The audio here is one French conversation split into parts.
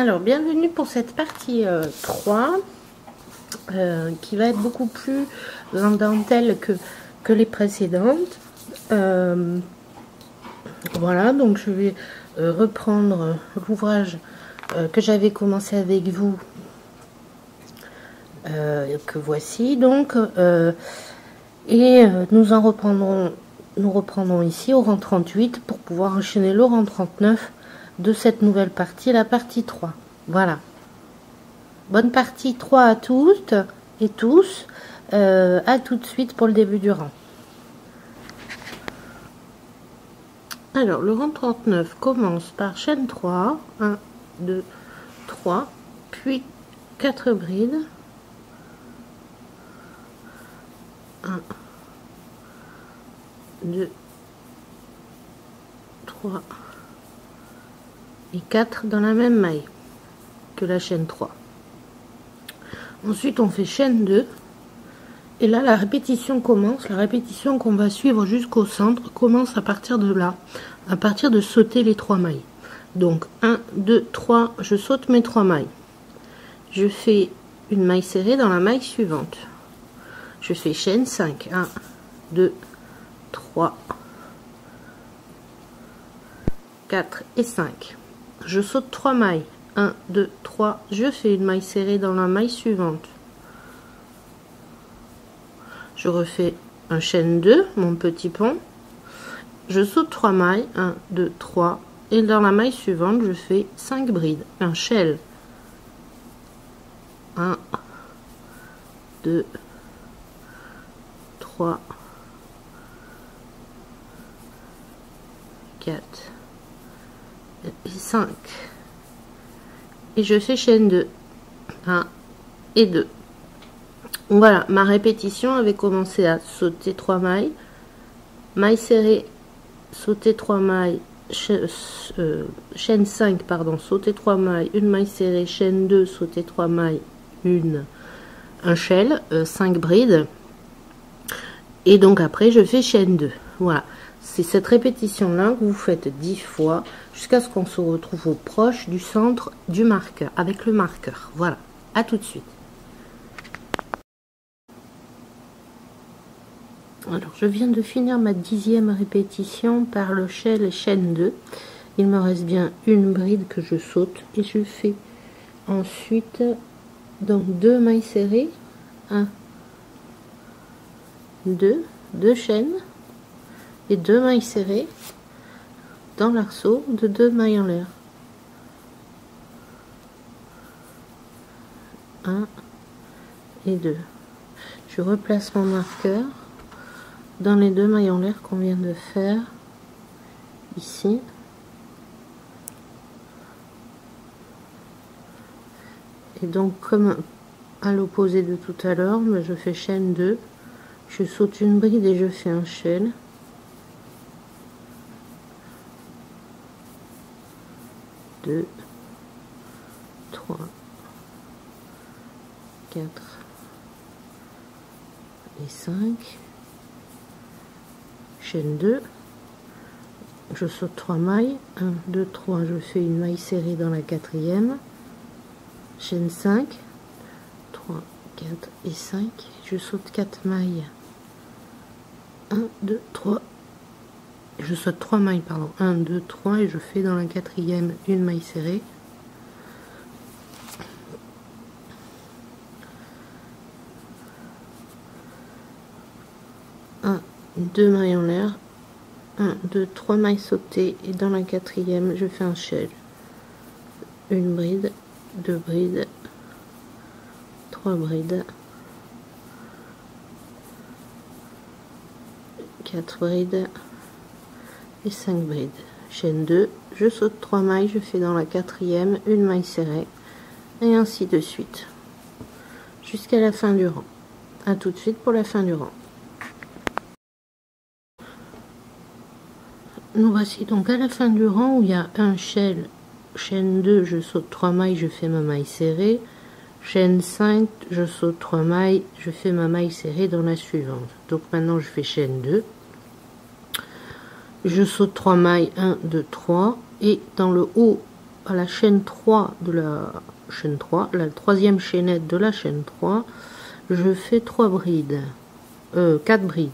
Alors, bienvenue pour cette partie 3 qui va être beaucoup plus en dentelle que les précédentes. Voilà, donc je vais reprendre l'ouvrage que j'avais commencé avec vous, que voici donc, et nous reprendrons ici au rang 38 pour pouvoir enchaîner le rang 39 de cette nouvelle partie, la partie 3. Voilà. Bonne partie 3 à toutes et tous. À tout de suite pour le début du rang. Alors, le rang 39 commence par chaîne 3. 1, 2, 3. Puis 4 brides. 1, 2, 3. Et 4 dans la même maille que la chaîne 3. Ensuite on fait chaîne 2 et là la répétition commence. La répétition qu'on va suivre jusqu'au centre commence à partir de là, à partir de sauter les 3 mailles. Donc 1, 2, 3, je saute mes 3 mailles, je fais une maille serrée dans la maille suivante, je fais chaîne 5, 1, 2, 3, 4 et 5. Je saute 3 mailles, 1, 2, 3, je fais une maille serrée dans la maille suivante. Je refais un chaîne 2, mon petit pont. Je saute 3 mailles, 1, 2, 3, et dans la maille suivante, je fais 5 brides, un shell. 1, 2, 3, 4. Et 5 et je fais chaîne 2, 1 et 2. Voilà, ma répétition avait commencé à sauter 3 mailles, maille serrée, sauter 3 mailles, chaîne 5 pardon, sauter 3 mailles, une maille serrée, chaîne 2, sauter 3 mailles, un shell, 5 brides, et donc après je fais chaîne 2. Voilà, c'est cette répétition là que vous faites 10 fois jusqu'à ce qu'on se retrouve au proche du centre du marqueur, avec le marqueur. Voilà, à tout de suite. Alors, je viens de finir ma 10e répétition par le shell et chaîne 2. Il me reste bien une bride que je saute et je fais ensuite donc 2 mailles serrées, 1, 2, 2 chaînes et 2 mailles serrées dans l'arceau de 2 mailles en l'air. 1 et 2. Je replace mon marqueur dans les 2 mailles en l'air qu'on vient de faire ici. Et donc comme à l'opposé de tout à l'heure, je fais chaîne 2, je saute une bride et je fais un shell. 2, 3, 4 et 5. Chaîne 2, je saute 3 mailles, 1, 2, 3, je fais une maille serrée dans la 4e, chaîne 5, 3, 4 et 5, je saute 4 mailles, 1, 2, 3, je saute 3 mailles, pardon, 1, 2, 3, et je fais dans la 4e une maille serrée, 1, 2 mailles en l'air, 1, 2, 3 mailles sautées, et dans la 4e je fais un shell, une bride, 2 brides, 3 brides, 4 brides et 5 brides. Chaîne 2, je saute 3 mailles, je fais dans la 4e une maille serrée, et ainsi de suite jusqu'à la fin du rang. A tout de suite pour la fin du rang. Nous voici donc à la fin du rang où il y a un shell, chaîne 2, je saute 3 mailles, je fais ma maille serrée, chaîne 5, je saute 3 mailles, je fais ma maille serrée dans la suivante. Donc maintenant je fais chaîne 2, je saute 3 mailles, 1, 2, 3, et dans le haut à la chaîne 3 de la chaîne 3, la troisième chaînette de la chaîne 3, je fais 3 brides, 4 brides.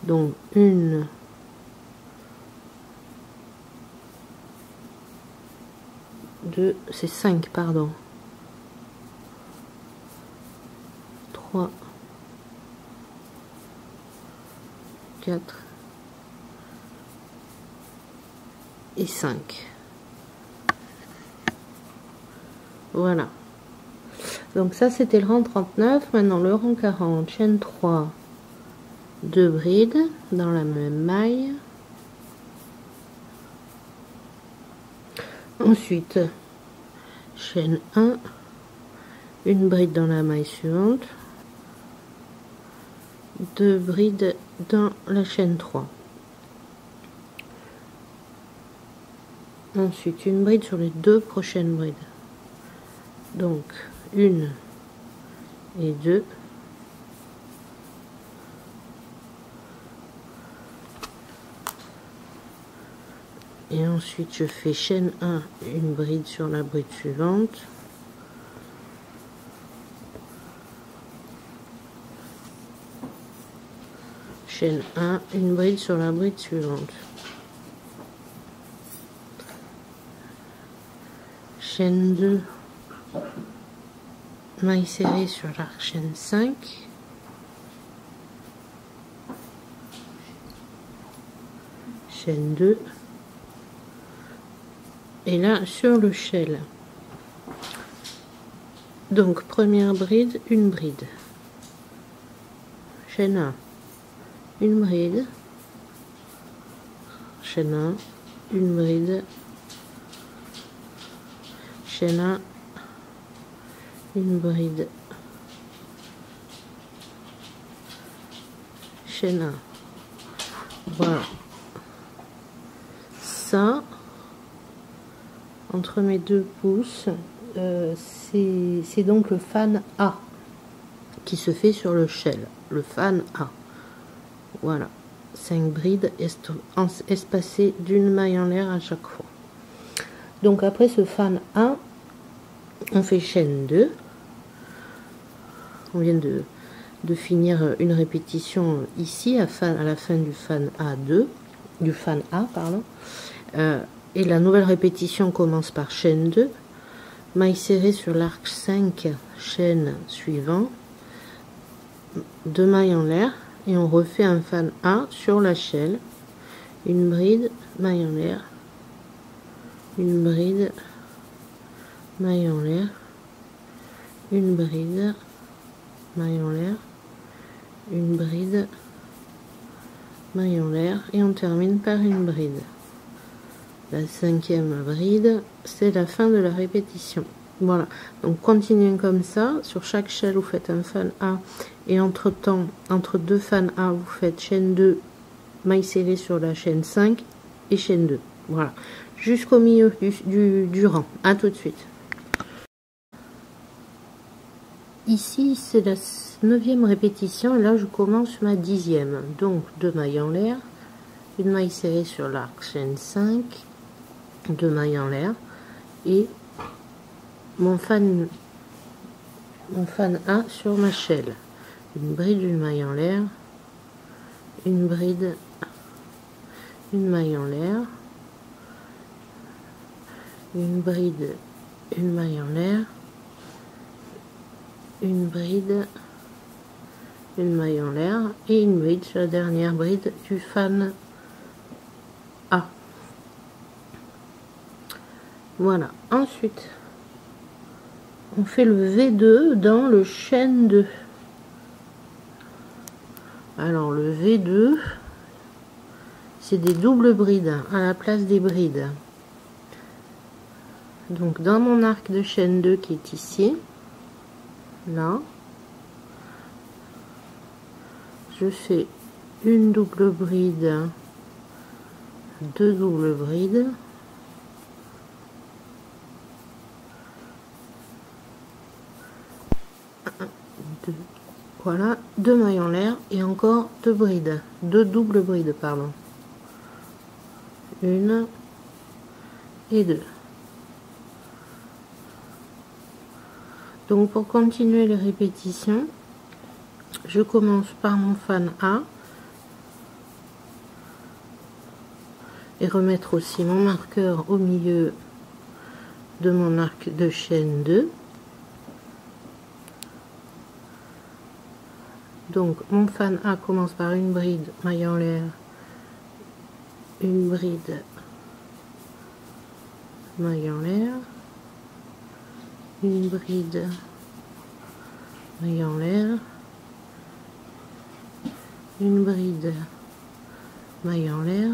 Donc 1, 2, c'est 5, pardon. 3, 4 et 5. Voilà. Donc ça c'était le rang 39. Maintenant le rang 40, chaîne 3, 2 brides dans la même maille. Ensuite, chaîne 1, une bride dans la maille suivante, 2 brides dans la chaîne 3. Ensuite, une bride sur les 2 prochaines brides. Donc, 1 et 2. Et ensuite, je fais chaîne 1, une bride sur la bride suivante. Chaîne 1, une bride sur la bride suivante. Chaîne 2, maille serrée sur l'arc, chaîne 5. Chaîne 2. Et là, sur le shell. Donc, première bride, une bride. Chaîne 1, une bride. Chaîne 1, une bride. Chaîne 1, une bride. Chaîne 1. Voilà. Ça, entre mes 2 pouces, c'est donc le fan A qui se fait sur le shell, le fan A. Voilà, 5 brides espacées d'une maille en l'air à chaque fois. Donc après ce fan A, on fait chaîne 2. On vient de finir une répétition ici à la fin du fan A2, du fan A, pardon. Et la nouvelle répétition commence par chaîne 2, maille serrée sur l'arc 5, chaîne suivant, 2 mailles en l'air, et on refait un fan A sur la shell, une bride, maille en l'air, une bride, maille en l'air, une bride, maille en l'air, une bride, maille en l'air, et on termine par une bride. La 5e bride, c'est la fin de la répétition. Voilà, donc continuez comme ça. Sur chaque shell, vous faites un fan A. Et entre temps, entre 2 fans A, vous faites chaîne 2, maille serrée sur la chaîne 5 et chaîne 2. Voilà, jusqu'au milieu du rang. À tout de suite. Ici, c'est la 9e répétition. Et là, je commence ma 10e. Donc, 2 mailles en l'air, une maille serrée sur l'arc, chaîne 5. 2 mailles en l'air et mon fan A sur ma shell, une bride, une maille en l'air, une bride, une maille en l'air, une bride, une maille en l'air, une bride, une maille en l'air et une bride sur la dernière bride du fan A. Voilà, ensuite on fait le V2 dans le chaîne 2. Alors le V2, c'est des doubles brides à la place des brides. Donc dans mon arc de chaîne 2 qui est ici, là, je fais une double bride, 2 doubles brides, voilà, 2 mailles en l'air et encore 2 brides, 2 doubles brides, pardon. 1 et 2. Donc pour continuer les répétitions, je commence par mon fan A et remettre aussi mon marqueur au milieu de mon arc de chaîne 2. Donc mon fan A commence par une bride, maille en l'air, une bride, maille en l'air, une bride, maille en l'air, une bride, maille en l'air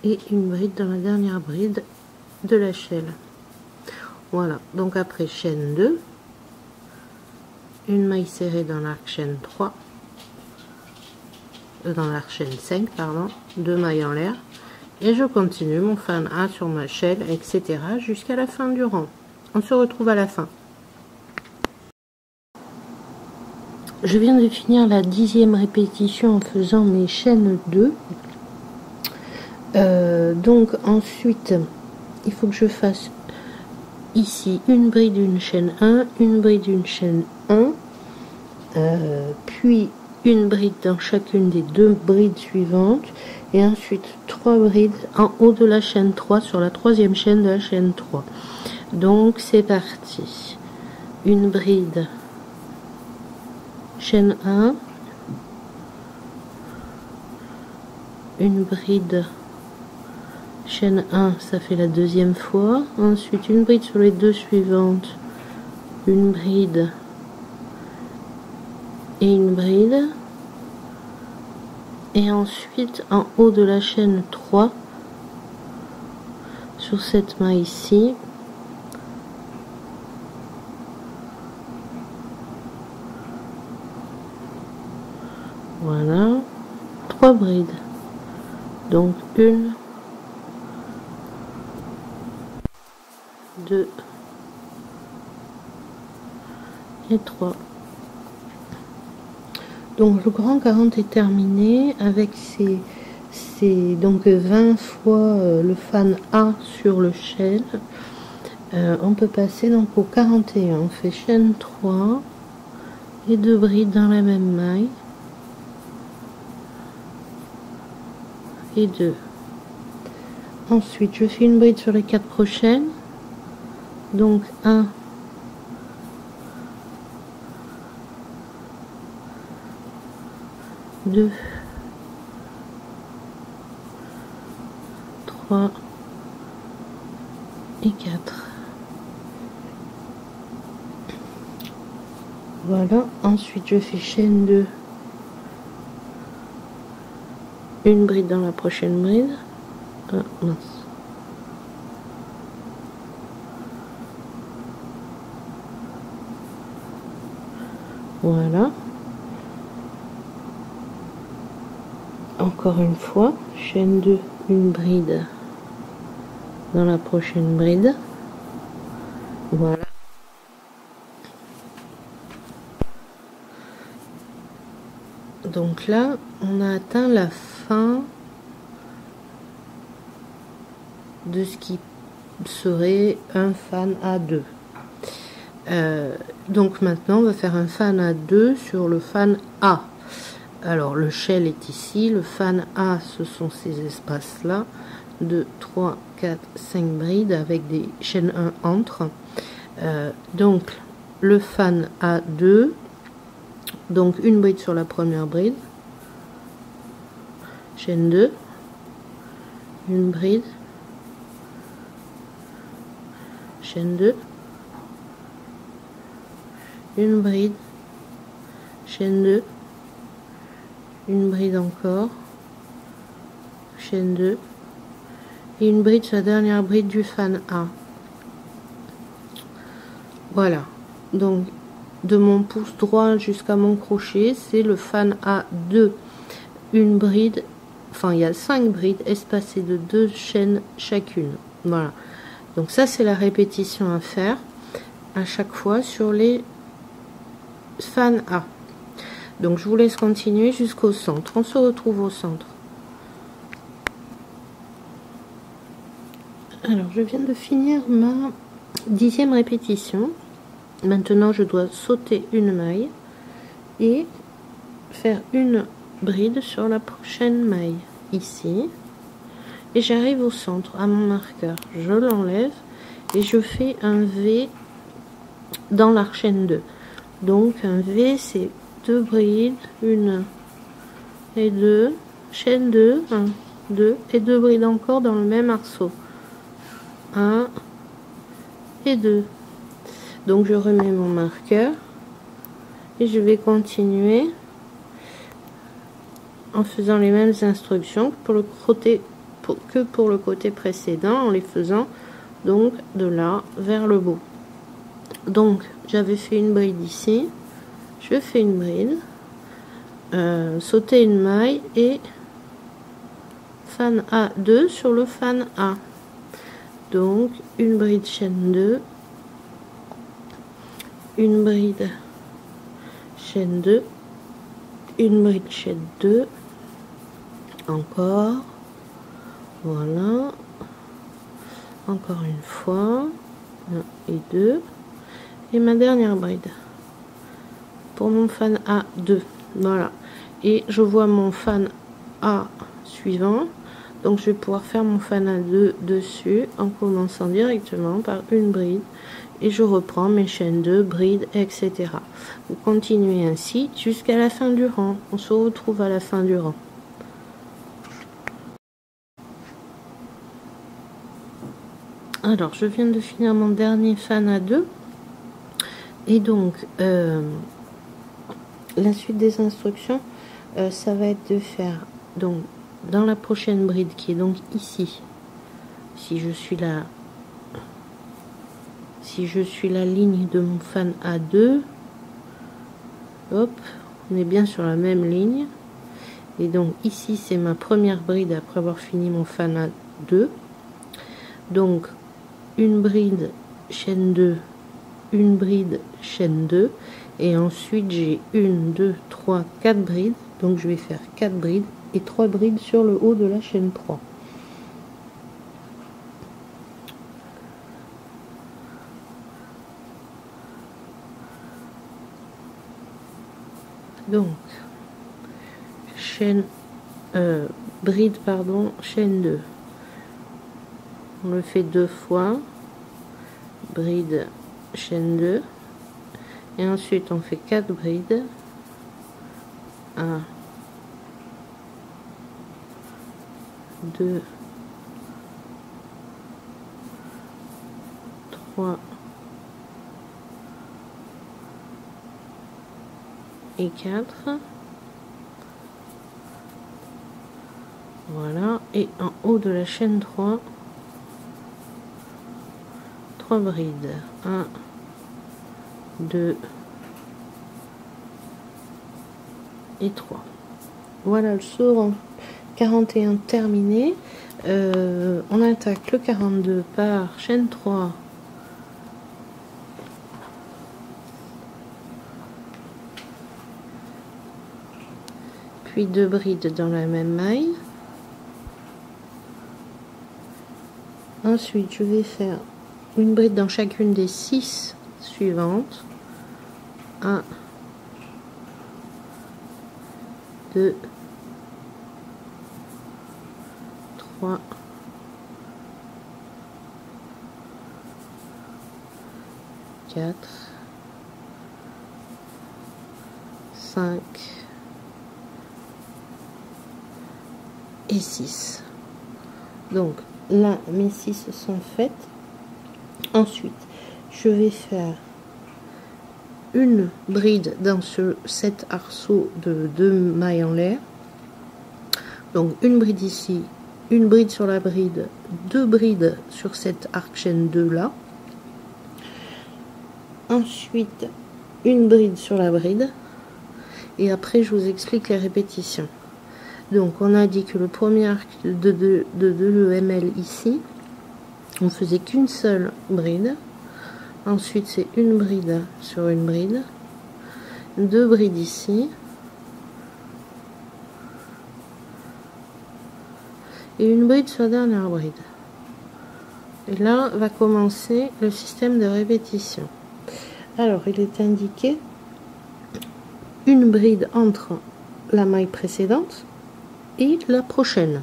et une bride dans la dernière bride de la chaîne. Voilà, donc après chaîne 2, une maille serrée dans l'arc chaîne 3, dans l'arc chaîne 5, pardon, 2 mailles en l'air, et je continue mon fan A sur ma chaîne, etc. jusqu'à la fin du rang. On se retrouve à la fin. Je viens de finir la 10e répétition en faisant mes chaînes 2. Donc ensuite, il faut que je fasse ici une bride, une chaîne 1, une bride, une chaîne 1, puis une bride dans chacune des 2 brides suivantes, et ensuite 3 brides en haut de la chaîne 3 sur la 3e chaîne de la chaîne 3. Donc c'est parti. Une bride, chaîne 1, une bride, chaîne 1, ça fait la 2e fois, ensuite une bride sur les 2 suivantes, une bride et une bride, et ensuite en haut de la chaîne 3 sur cette maille ici, voilà, 3 brides, donc 1, 2 et 3. Donc le grand 40 est terminé avec donc 20 fois le fan A sur le chaîne. On peut passer donc au 41. On fait chaîne 3 et 2 brides dans la même maille et 2. Ensuite je fais une bride sur les 4 prochaines, donc 1, 2, 3 et 4. Voilà, ensuite je fais chaîne 2, une bride dans la prochaine bride. Ah, mince. Voilà. Encore une fois, chaîne 2, une bride dans la prochaine bride. Voilà. Donc là, on a atteint la fin de ce qui serait un fan A2. Donc maintenant, on va faire un fan A2 sur le fan A. Alors le shell est ici, le fan A, ce sont ces espaces là, 2, 3, 4, 5 brides avec des chaînes 1 entre. Donc le fan A2, donc une bride sur la première bride, chaîne 2, une bride, chaîne 2, une bride, chaîne 2, une bride encore, chaîne 2 et une bride sur la dernière bride du fan A. Voilà, donc de mon pouce droit jusqu'à mon crochet, c'est le fan A2, une bride, enfin il y a 5 brides espacées de 2 chaînes chacune. Voilà, donc ça c'est la répétition à faire à chaque fois sur les fan A. Donc je vous laisse continuer jusqu'au centre. On se retrouve au centre. Alors je viens de finir ma 10e répétition. Maintenant je dois sauter une maille et faire une bride sur la prochaine maille ici, et j'arrive au centre à mon marqueur, je l'enlève et je fais un V dans la chaîne 2. Donc un V, c'est 2 brides, 1 et 2, chaîne 2, 1, 2 et 2 brides encore dans le même arceau, 1 et 2. Donc je remets mon marqueur et je vais continuer en faisant les mêmes instructions que pour le côté précédent, en les faisant donc de là vers le bout. Donc j'avais fait une bride ici, je fais une bride, sauter une maille et fan A2 sur le fan A. Donc une bride chaîne 2, une bride chaîne 2, une bride chaîne 2, encore, voilà, encore une fois, 1 et 2, et ma dernière bride pour mon fan A2, voilà, et je vois mon fan A suivant, donc je vais pouvoir faire mon fan A2 dessus en commençant directement par une bride et je reprends mes chaînes 2, brides, etc. Vous continuez ainsi jusqu'à la fin du rang. On se retrouve à la fin du rang. Alors, je viens de finir mon dernier fan A2. Et donc, la suite des instructions, ça va être de faire, donc, dans la prochaine bride qui est donc ici, si je suis la ligne de mon fan A2, hop, on est bien sur la même ligne. Et donc ici, c'est ma première bride après avoir fini mon fan A2. Donc, une bride, chaîne 2, une bride, chaîne 2. Et ensuite, j'ai 1, 2, 3, 4 brides. Donc, je vais faire 4 brides et 3 brides sur le haut de la chaîne 3. Donc, bride, pardon, chaîne 2. On le fait 2 fois. Bride, chaîne 2. Et ensuite, on fait 4 brides. 1, 2, 3 et 4. Voilà, et en haut de la chaîne 3, 3 brides. 1, 2 et 3. Voilà le saut rang 41 terminé. On attaque le 42 par chaîne 3. Puis 2 brides dans la même maille. Ensuite, je vais faire une bride dans chacune des 6 suivantes. 1, 2, 3, 4, 5 et 6. Donc là, mes 6 sont faites. Ensuite, je vais faire une bride dans cet arceau de 2 mailles en l'air. Donc une bride ici, une bride sur la bride, 2 brides sur cette arc chaîne 2 là. Ensuite, une bride sur la bride. Et après, je vous explique les répétitions. Donc, on a dit que le premier arc de l'EML ici, on faisait qu'une seule bride. Ensuite, c'est une bride sur une bride. 2 brides ici. Et une bride sur la dernière bride. Et là va commencer le système de répétition. Alors il est indiqué une bride entre la maille précédente et la prochaine.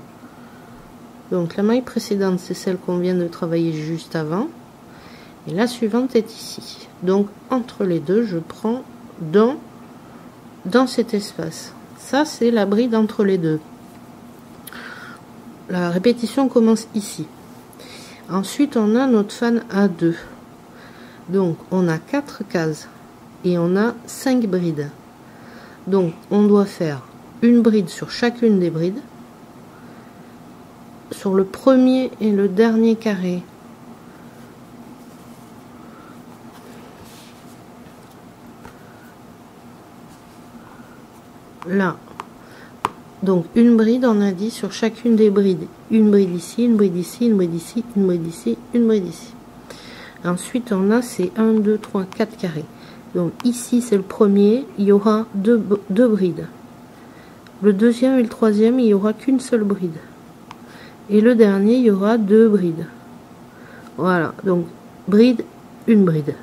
Donc la maille précédente, c'est celle qu'on vient de travailler juste avant. Et la suivante est ici. Donc entre les deux, je prends dans cet espace. Ça, c'est la bride entre les deux. La répétition commence ici. Ensuite, on a notre fan A2. Donc, on a 4 cases et on a 5 brides. Donc, on doit faire une bride sur chacune des brides. Sur le premier et le dernier carré, là, donc une bride, on a dit sur chacune des brides. Une bride ici, une bride ici, une bride ici, une bride ici, une bride ici. Ensuite, on a ces 1, 2, 3, 4 carrés. Donc ici, c'est le premier, il y aura deux brides. Le deuxième et le troisième, il n'y aura qu'une seule bride. Et le dernier, il y aura 2 brides. Voilà, donc bride, une bride.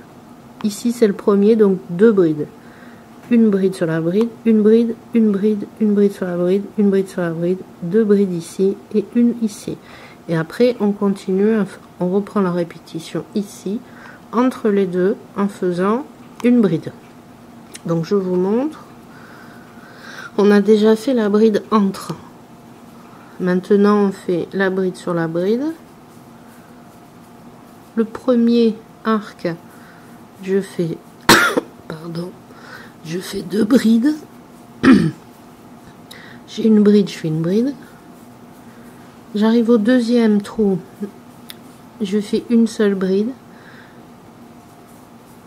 Ici, c'est le premier, donc 2 brides. Une bride sur la bride, une bride, une bride, une bride sur la bride, une bride sur la bride, 2 brides ici et une ici. Et après, on continue, on reprend la répétition ici, entre les deux, en faisant une bride. Donc, je vous montre. On a déjà fait la bride entre. Maintenant, on fait la bride sur la bride. Le premier arc, je fais, pardon, je fais 2 brides. J'ai une bride, je fais une bride. J'arrive au deuxième trou, je fais une seule bride.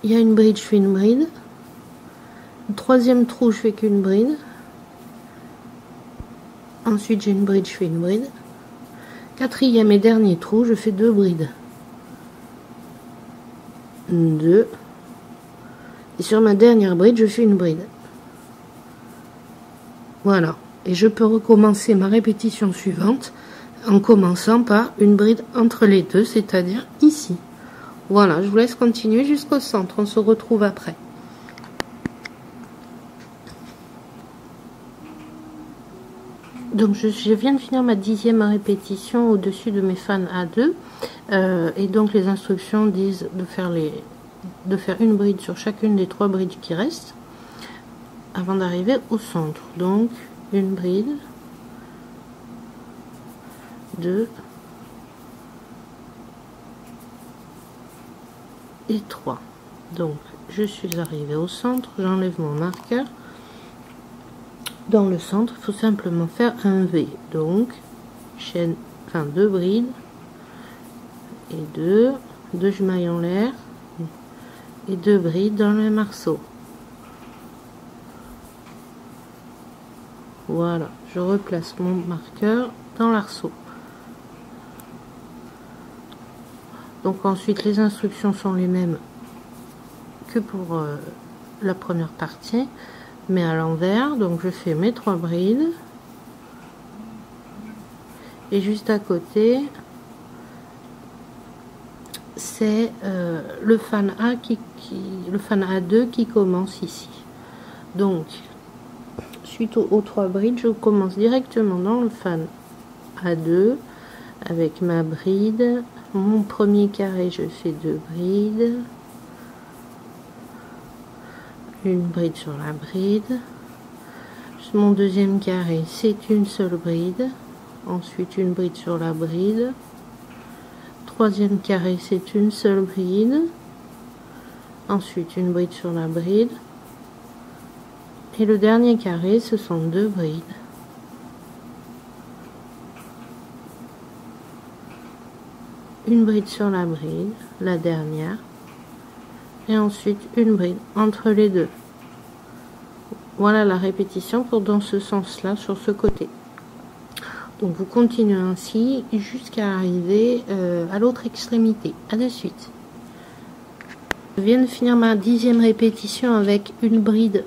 Il y a une bride, je fais une bride. Le troisième trou, je fais qu'une bride. Ensuite, j'ai une bride, je fais une bride. Quatrième et dernier trou, je fais 2 brides. 2. Et sur ma dernière bride, je fais une bride. Voilà. Et je peux recommencer ma répétition suivante en commençant par une bride entre les deux, c'est-à-dire ici. Voilà, je vous laisse continuer jusqu'au centre. On se retrouve après. Donc je viens de finir ma 10e répétition au-dessus de mes fans A2. Et donc les instructions disent de faire une bride sur chacune des 3 brides qui restent avant d'arriver au centre. Donc une bride, 2 et 3. Donc je suis arrivée au centre, j'enlève mon marqueur. Dans le centre, il faut simplement faire un V. Donc chaîne, enfin 2 brides et 2 mailles en l'air et 2 brides dans le arceau. Voilà, je replace mon marqueur dans l'arceau. Donc ensuite les instructions sont les mêmes que pour la première partie, mais à l'envers. Donc je fais mes 3 brides et juste à côté c'est le fan A le fan A2 qui commence ici. Donc suite aux 3 brides, je commence directement dans le fan A2 avec ma bride. Mon premier carré, je fais 2 brides, une bride sur la bride. Mon deuxième carré, c'est une seule bride, ensuite une bride sur la bride. Troisième carré, c'est une seule bride, ensuite une bride sur la bride. Et le dernier carré, ce sont 2 brides. Une bride sur la bride, la dernière, et ensuite une bride entre les deux. Voilà la répétition pour dans ce sens-là, sur ce côté. Donc vous continuez ainsi jusqu'à arriver à l'autre extrémité. À de suite. Je viens de finir ma 10e répétition avec une bride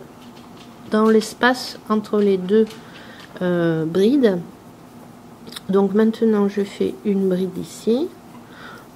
dans l'espace entre les 2 brides. Donc maintenant je fais une bride ici,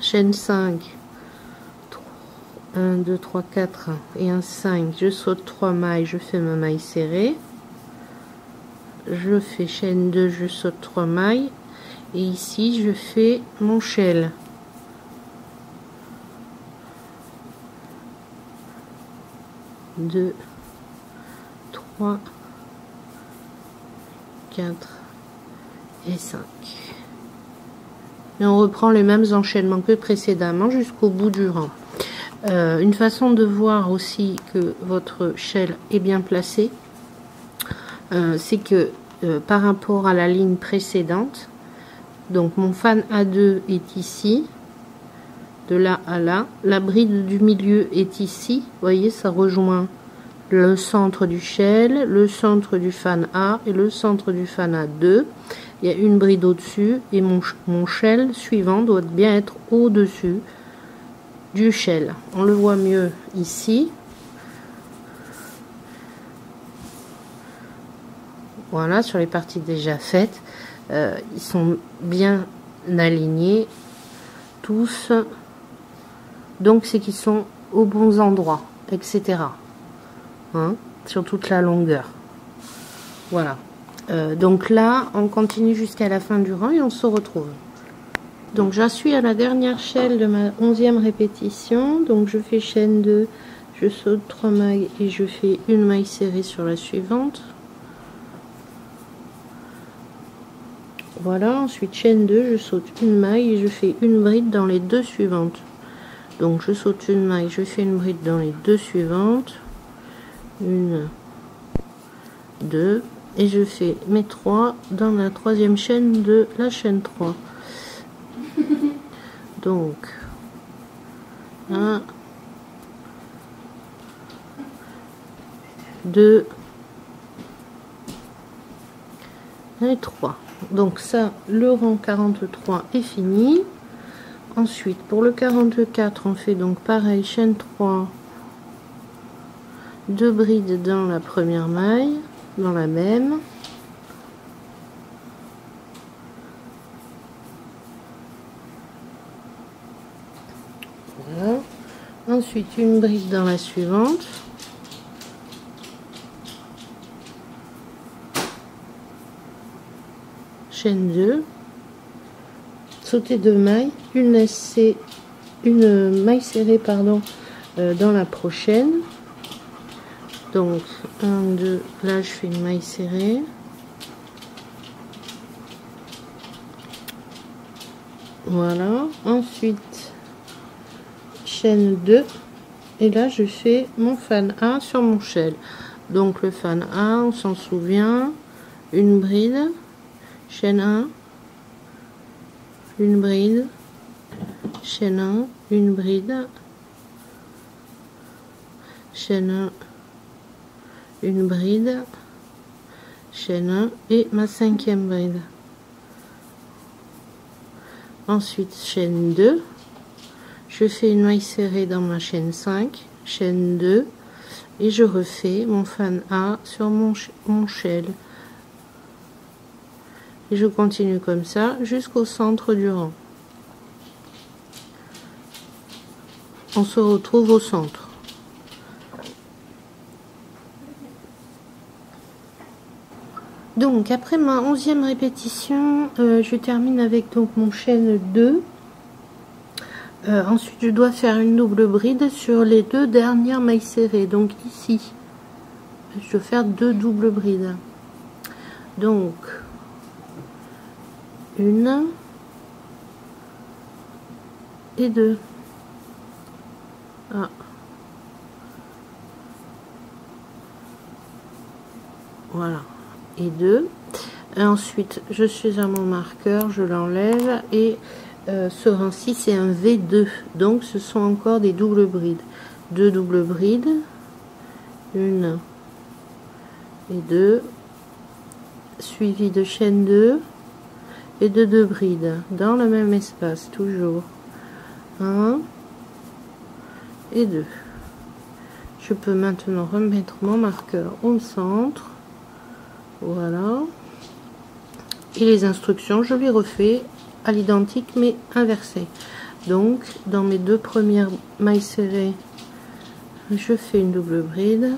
chaîne 5, 1, 2, 3, 4 et un 5, je saute 3 mailles, je fais ma maille serrée, je fais chaîne 2, je saute 3 mailles, et ici je fais mon shell. Deux, 3, 4 et 5. Et on reprend les mêmes enchaînements que précédemment jusqu'au bout du rang. Une façon de voir aussi que votre shell est bien placé, c'est que par rapport à la ligne précédente, donc mon fan A2 est ici, de là à là, la bride du milieu est ici, vous voyez, ça rejoint le centre du shell, le centre du fan A et le centre du fan A2. Il y a une bride au-dessus et mon shell suivant doit bien être au-dessus du shell. On le voit mieux ici. Voilà, sur les parties déjà faites, ils sont bien alignés tous, donc c'est qu'ils sont aux bons endroits, etc. Hein, sur toute la longueur. Voilà. Donc là, on continue jusqu'à la fin du rang et on se retrouve. Donc je suis à la dernière chaîne de ma 11e répétition. Donc je fais chaîne 2, je saute 3 mailles et je fais une maille serrée sur la suivante. Voilà, ensuite chaîne 2, je saute une maille et je fais une bride dans les deux suivantes. Donc je saute une maille, je fais une bride dans les deux suivantes. Une, 2, et je fais mes 3 dans la troisième chaîne de la chaîne 3. Donc 1, 2 et 3. Donc ça, le rang 43 est fini. Ensuite pour le 44, on fait donc pareil, chaîne 3, 2 brides dans la première maille, dans la même. Voilà. Ensuite une bride dans la suivante. Chaîne 2. Sauter 2 mailles, une maille serrée pardon, dans la prochaine. Donc 1, 2, là je fais une maille serrée. Voilà, ensuite chaîne 2 et là je fais mon fan A sur mon shell. Donc le fan A, on s'en souvient, une bride, chaîne 1, une bride, chaîne 1, une bride, chaîne 1, une bride, chaîne 1 et ma 5e bride. Ensuite chaîne 2, je fais une maille serrée dans ma chaîne 5, chaîne 2 et je refais mon fan A sur mon shell. Et je continue comme ça jusqu'au centre du rang. On se retrouve au centre. Donc après ma 11e répétition, je termine avec donc mon chaîne 2. Ensuite je dois faire une double bride sur les 2 dernières mailles serrées. Donc ici, je dois faire 2 doubles brides. Donc une et 2. Ah. Voilà, et 2. Et ensuite je suis à mon marqueur, je l'enlève et ce rang-ci c'est un V2, donc ce sont encore des doubles brides. 2 doubles brides, 1 et 2, suivi de chaîne 2 et de 2 brides dans le même espace, toujours 1 et 2. Je peux maintenant remettre mon marqueur au centre, voilà, et les instructions je les refais à l'identique mais inversé. Donc dans mes deux premières mailles serrées, je fais une double bride,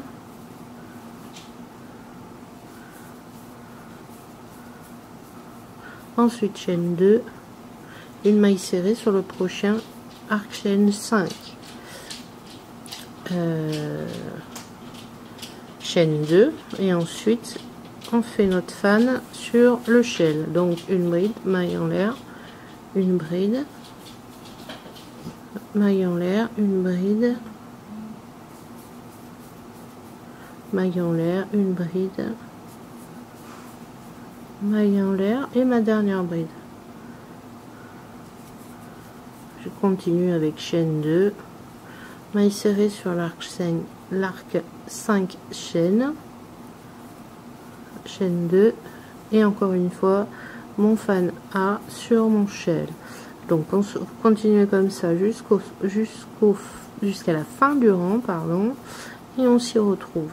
ensuite chaîne 2, une maille serrée sur le prochain arc chaîne 5, chaîne 2, et ensuite on fait notre fan sur le shell. Donc une bride, maille en l'air, une bride, maille en l'air, une bride, maille en l'air, une bride, maille en l'air et ma dernière bride. Je continue avec chaîne 2, maille serrée sur l'arc 5 chaînes, chaîne 2, et encore une fois mon fan A sur mon shell. Donc on continue comme ça jusqu'à la fin du rang, pardon, et on s'y retrouve.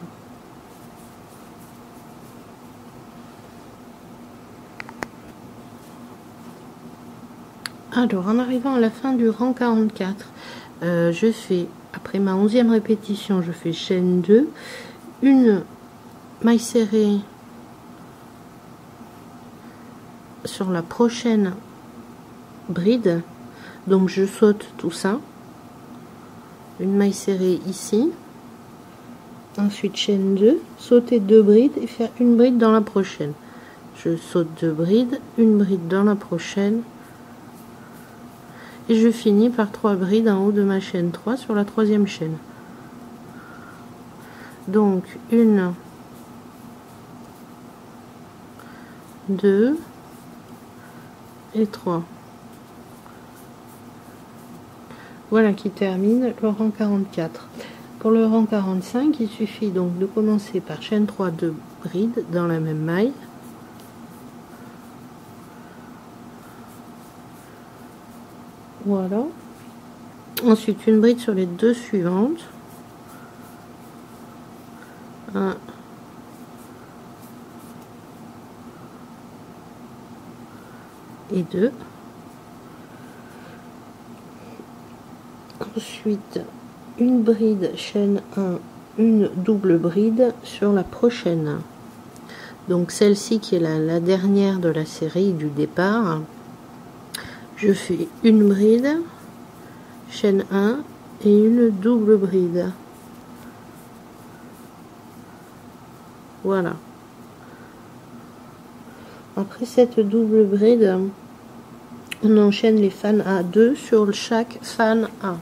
Alors en arrivant à la fin du rang 44, je fais, après ma 11e répétition, je fais chaîne 2, une maille serrée sur la prochaine bride, donc je saute tout ça, une maille serrée ici, ensuite chaîne 2, sauter 2 brides et faire une bride dans la prochaine. Je saute 2 brides, une bride dans la prochaine, et je finis par 3 brides en haut de ma chaîne 3 sur la troisième chaîne. Donc 1, 2 et 3. Voilà qui termine le rang 44. Pour le rang 45, il suffit donc de commencer par chaîne 3, 2 brides dans la même maille. Voilà. Ensuite, une bride sur les deux suivantes. 1 et 2. Ensuite, une bride chaîne 1, une double bride sur la prochaine. Donc celle-ci qui est la dernière de la série du départ. Je fais une bride, chaîne 1 et une double bride. Voilà. Après cette double bride, on enchaîne les fans A2 sur chaque fan A.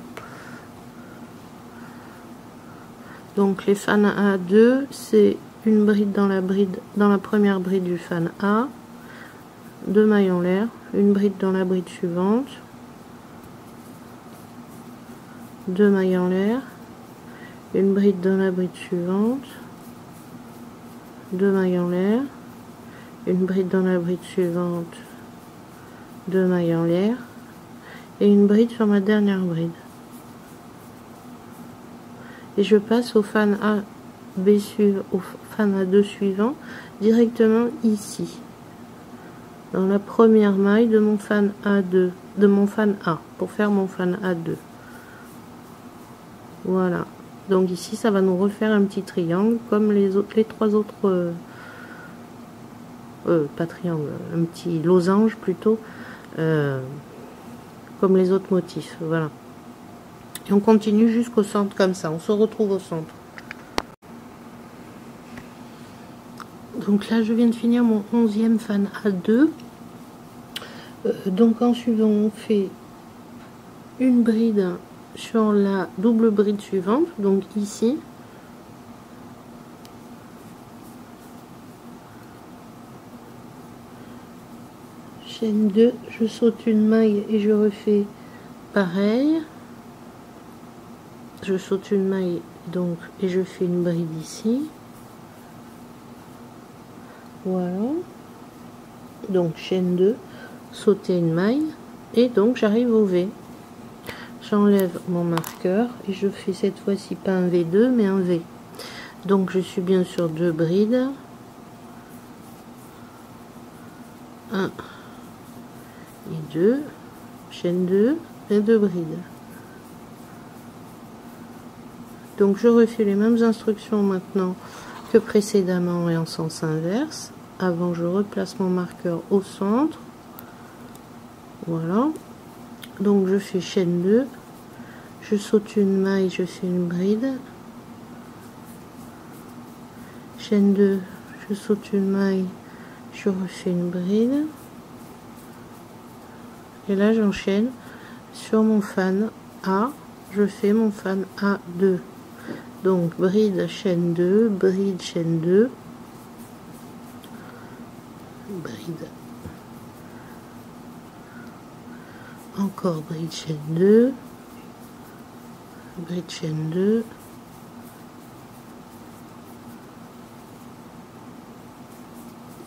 Donc les fans A2, c'est une bride dans la première bride du fan A, 2 mailles en l'air, une bride dans la bride suivante, 2 mailles en l'air, une bride dans la bride suivante, 2 mailles en l'air, une bride dans la bride suivante, 2 mailles en l'air et une bride sur ma dernière bride. Et je passe au fan au fan A2 suivant directement ici, dans la première maille de mon fan A2, de mon fan A, pour faire mon fan A2. Voilà. Donc ici, ça va nous refaire un petit triangle comme les trois autres, pas triangle, un petit losange plutôt, comme les autres motifs. Voilà. Et on continue jusqu'au centre comme ça. On se retrouve au centre. Donc là, je viens de finir mon 11e fan A2. Donc en suivant, on fait une bride sur la double bride suivante, donc ici. Chaîne 2, je saute une maille et je refais pareil. Je saute une maille donc et je fais une bride ici. Voilà. Donc chaîne 2, sauter une maille et donc j'arrive au V. J'enlève mon marqueur et je fais cette fois-ci pas un V2 mais un V. Donc je suis bien sur 2 brides. 1 et 2, chaîne 2, et 2 brides. Donc je refais les mêmes instructions maintenant que précédemment et en sens inverse. Avant, je replace mon marqueur au centre. Voilà. Donc je fais chaîne 2, je saute une maille, je fais une bride. Chaîne 2, je saute une maille, je refais une bride. Et là j'enchaîne sur mon fan A, je fais mon fan A2. Donc bride, chaîne 2, bride, chaîne 2, bride, encore bride, chaîne 2, bride, chaîne 2,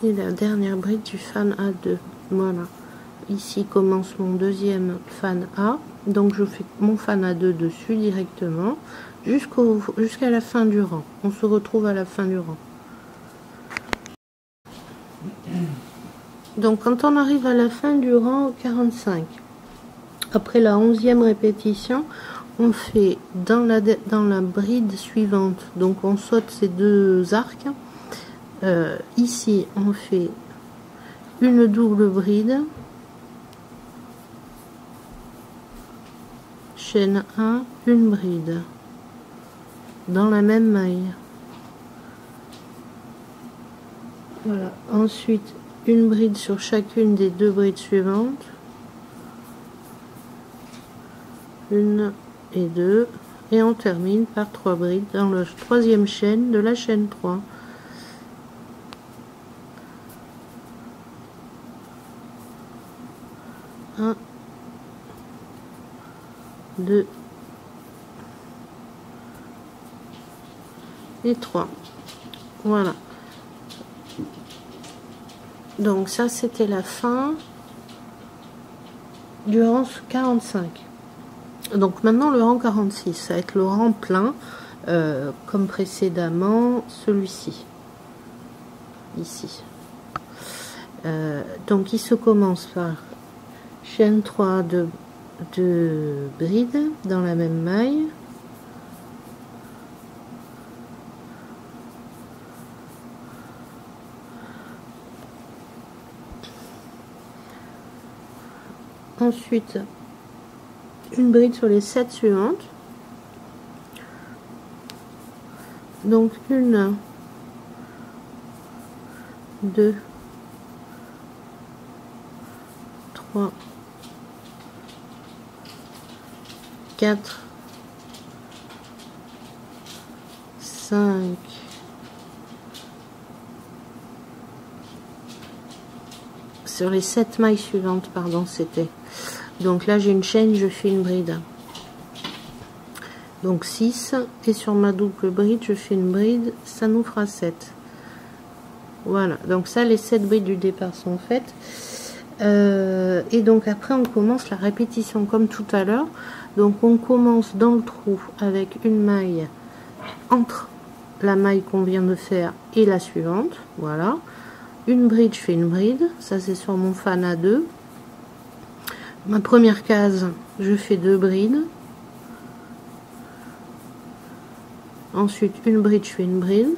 et la dernière bride du fan A2. Voilà, ici commence mon deuxième fan A, donc je fais mon fan A2 dessus directement jusqu'à la fin du rang. On se retrouve à la fin du rang. Donc quand on arrive à la fin du rang 45, après la 11e répétition, on fait dans la bride suivante, donc on saute ces deux arcs. Ici on fait une double bride, chaîne 1, une bride dans la même maille. Voilà, ensuite une bride sur chacune des deux brides suivantes, une et deux, et on termine par 3 brides dans la troisième chaîne de la chaîne 3. Un, 2 et 3. Voilà. Donc ça c'était la fin du rang 45. Donc maintenant le rang 46, ça va être le rang plein, comme précédemment celui-ci, ici. Donc il se commence par chaîne 3 de brides dans la même maille. Ensuite, une bride sur les 7 suivantes. Donc une, 2, 3, 4, 5, sur les 7 mailles suivantes, pardon, c'était. Donc là j'ai une chaîne, je fais une bride. Donc 6, et sur ma double bride, je fais une bride, ça nous fera 7. Voilà, donc ça, les 7 brides du départ sont faites. Et donc après, on commence la répétition comme tout à l'heure. Donc on commence dans le trou avec une maille entre la maille qu'on vient de faire et la suivante. Voilà. Une bride, je fais une bride. Ça, c'est sur mon fan A2. Ma première case, je fais 2 brides. Ensuite, une bride, je fais une bride.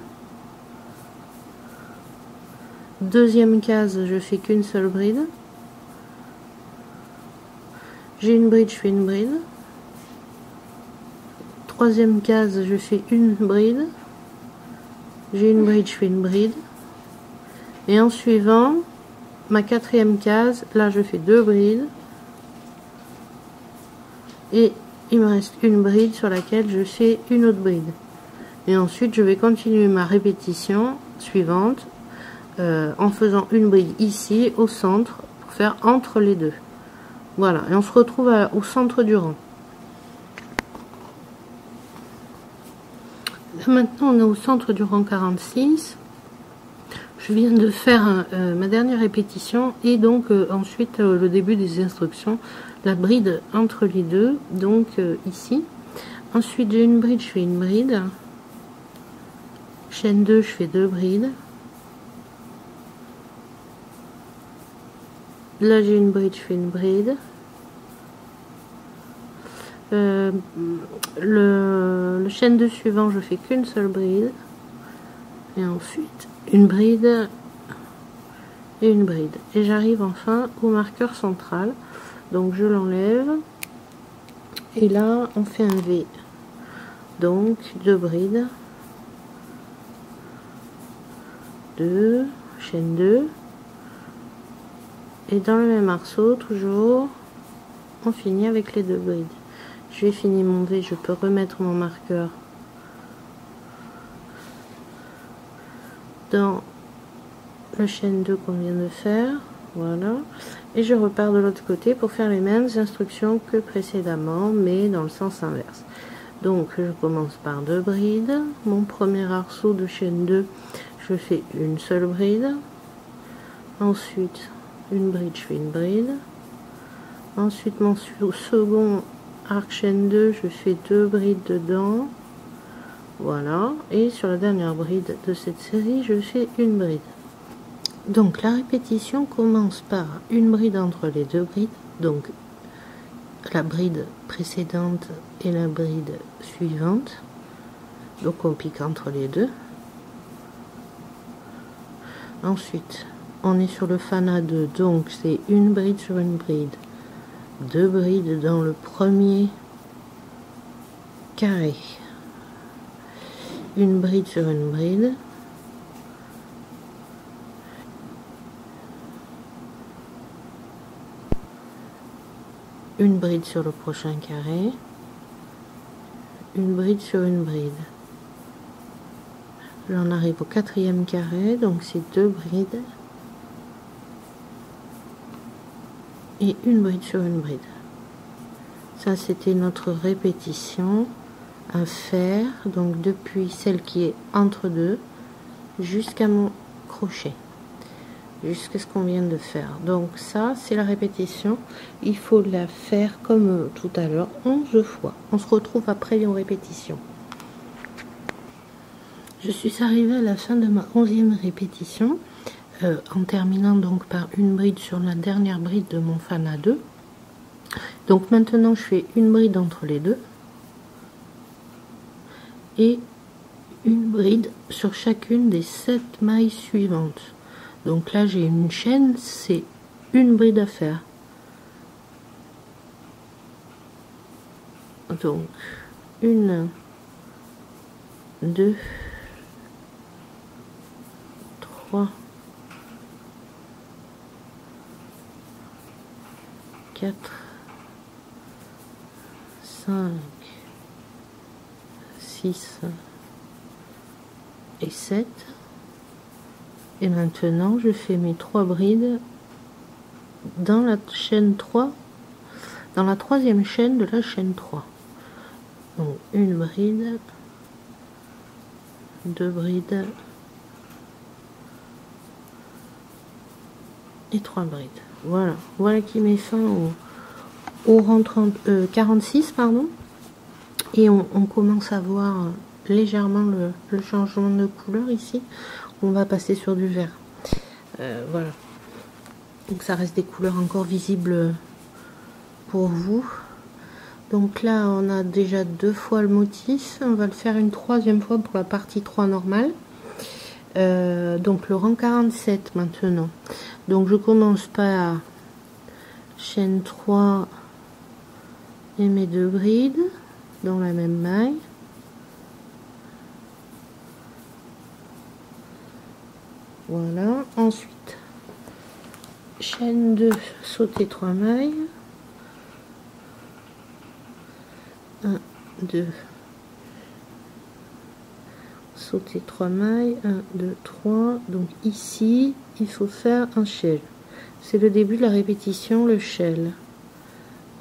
Deuxième case, je fais qu'une seule bride. J'ai une bride, je fais une bride. Troisième case, je fais une bride. J'ai une bride, je fais une bride. Et en suivant, ma quatrième case, là je fais 2 brides. Et il me reste une bride sur laquelle je fais une autre bride. Et ensuite, je vais continuer ma répétition suivante en faisant une bride ici au centre pour faire entre les deux. Voilà, et on se retrouve au centre du rang. Là, maintenant, on est au centre du rang 46. Je viens de faire ma dernière répétition et donc ensuite le début des instructions, la bride entre les deux, donc ici. Ensuite, j'ai une bride, je fais une bride. Chaîne 2, je fais 2 brides. Là, j'ai une bride, je fais une bride. Le chaîne 2 suivant, je fais qu'une seule bride. Et ensuite, une bride et une bride. Et j'arrive enfin au marqueur central. Donc je l'enlève. Et là, on fait un V. Donc, 2 brides. 2, chaîne 2. Et dans le même arceau, toujours, on finit avec les 2 brides. J'ai fini mon V, je peux remettre mon marqueur dans le chaîne 2 qu'on vient de faire. Voilà. Et je repars de l'autre côté pour faire les mêmes instructions que précédemment, mais dans le sens inverse. Donc, je commence par 2 brides. Mon premier arceau de chaîne 2, je fais une seule bride. Ensuite, une bride, je fais une bride. Ensuite, mon second arc chaîne 2, je fais 2 brides dedans. Voilà. Et sur la dernière bride de cette série, je fais une bride. Donc, la répétition commence par une bride entre les 2 brides. Donc, la bride précédente et la bride suivante. Donc, on pique entre les deux. Ensuite, on est sur le Fana 2, donc c'est une bride sur une bride, 2 brides dans le premier carré, une bride sur une bride, une bride sur le prochain carré, une bride sur une bride. Là on arrive au 4e carré, donc c'est 2 brides et une bride sur une bride. Ça c'était notre répétition à faire, donc depuis celle qui est entre deux jusqu'à mon crochet, jusqu'à ce qu'on vient de faire. Donc ça c'est la répétition, il faut la faire comme tout à l'heure 11 fois. On se retrouve après les répétitions. Je suis arrivée à la fin de ma 11e répétition, en terminant donc par une bride sur la dernière bride de mon Fana 2. Donc maintenant je fais une bride entre les deux et une bride sur chacune des 7 mailles suivantes. Donc là j'ai une chaîne, c'est une bride à faire. Donc 1, 2, 3, 4, 5, 6 et 7. Et maintenant je fais mes 3 brides dans la chaîne 3, dans la 3e chaîne de la chaîne 3. Donc une bride, 2 brides et 3 brides. Voilà, voilà qui met fin au rang 46, pardon. Et on commence à voir légèrement le changement de couleur ici. On va passer sur du vert. Voilà. Donc ça reste des couleurs encore visibles pour vous. Donc là on a déjà 2 fois le motif. On va le faire une 3e fois pour la partie 3 normale. Donc le rang 47 maintenant. Donc je commence par chaîne 3 et mes 2 brides dans la même maille. Voilà. Ensuite chaîne 2, sauter 3 mailles. 1, 2, sauter 3 mailles, 1, 2, 3. Donc ici il faut faire un shell, c'est le début de la répétition, le shell.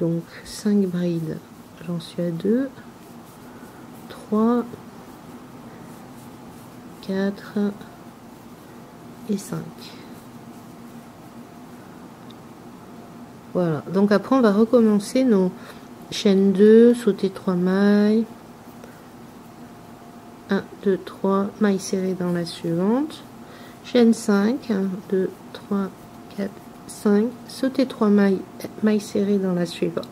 Donc 5 brides, j'en suis à 2, 3, 4 et 5. Voilà, donc après on va recommencer nos chaînes 2, sauter 3 mailles, 1, 2, 3, mailles serrées dans la suivante, chaîne 5, 1, 2, 3, 4, 5, sauter 3 mailles, mailles serrées dans la suivante.